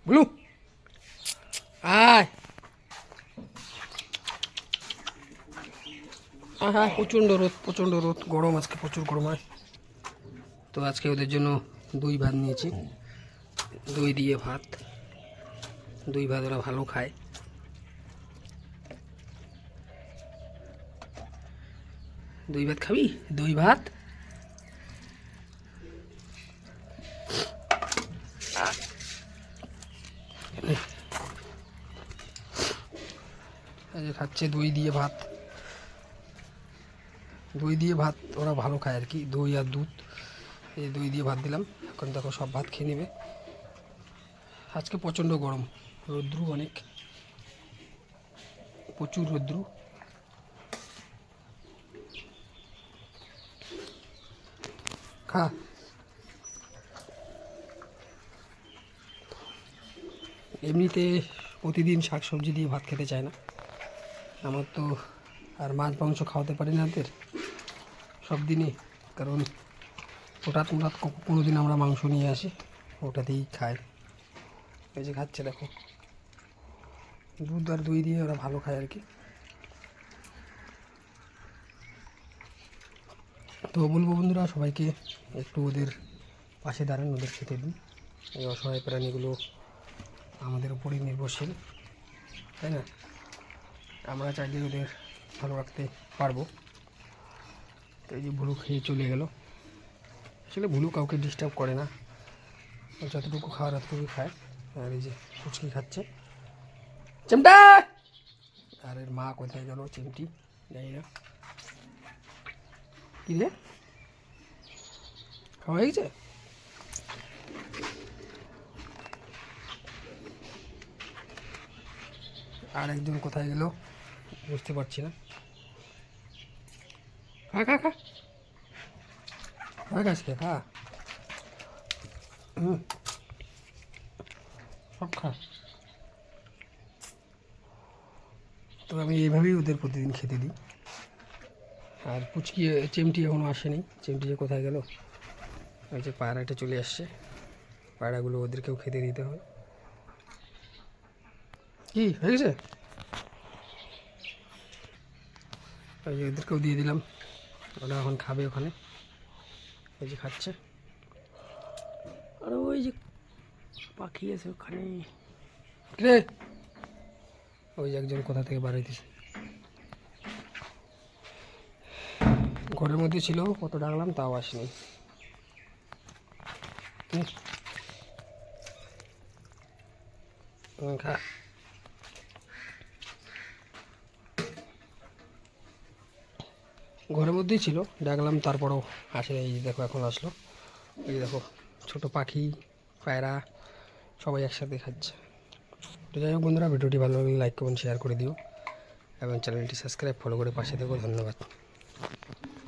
Blue আয় হ্যাঁ, প্রচণ্ড রোদ গরম, আজকে প্রচুর গরম হয়। তো আজকে ওদের জন্য দই ভাত নিয়েছি, দই দিয়ে ভাত। দই ভাত ওরা ভালো খায়। দই ভাত খাবি? দই ভাত খাচ্ছে দই দিয়ে ভাত। দই দিয়ে ভাত ওরা ভালো খায় আর কি, দই আর দুধ। এই দই দিয়ে ভাত দিলাম, এখন দেখো সব ভাত খেয়ে নেবে। আজকে প্রচণ্ড গরম, রৌদ্রু অনেক, প্রচুর রৌদ্রু। খা। এমনিতে প্রতিদিন শাক সবজি দিয়ে ভাত খেতে চায় না, আমার তো আর মাছ মাংস খাওয়াতে পারি না এদের সব দিনই, কারণ হঠাৎ কোনো দিন আমরা মাংস নিয়ে আসি, ওটাতেই খায়। এই যে খাচ্ছে দেখো, দুধ আর দই দিয়ে ওরা ভালো খায় আর কি। তো বলবো বন্ধুরা সবাইকে একটু ওদের পাশে দাঁড়ান, ওদের খেতে দিন। এই অসহায় প্রাণীগুলো আমাদের উপরেই নির্ভরশীল, তাই না? আমরা চাইলে ওদের ভালো রাখতে পারবো। তো এই যে ভুলু খেয়ে চলে গেল। আসলে ভুলু কাউকে ডিস্টার্ব করে না, যতটুকু খাওয়ার ততটুকু খায়। আর এই যে ফুচকি খাচ্ছে চিমটা, আর এর মা কোথায় গেল চিমটি জানি না। কি রে, খাওয়া হয়ে গেছে? আর একজন কোথায় গেল বুঝতে পারছি না। খা খা খা, খাস কে খা, সব খা। তো আমি এইভাবেই ওদের প্রতিদিন খেতে দিই। আর পুচকি চিমটি এখনও আসেনি, চিমটি যে কোথায় গেল। ওই যে পায়রাটা চলে আসছে, পায়রাগুলো ওদেরকেও খেতে দিতে হবে। কি হয়ে গেছে? ওই যে ওদেরকেও দিয়ে দিলাম, ওরা এখন খাবে ওখানে। এই যে খাচ্ছে। আর ওই যে পাখি আছে ওখানে রে, ওই যে একজন কোথা থেকে বার হইতেছে। ঘরের মধ্যে ছিল, কত ডাকলাম তাও আসেনি। খা। ঘরের মধ্যেই ছিল, ডাকলাম তারপরেও আসে। এই দেখো এখন আসলো। এই দেখো ছোট পাখি, পায়রা সবাই একসাথে খাচ্ছে। তো যাই হোক বন্ধুরা, ভিডিওটি ভালো লাগলে লাইক কমেন্ট শেয়ার করে দিও এবং চ্যানেলটি সাবস্ক্রাইব ফলো করে পাশে থেকো। ধন্যবাদ।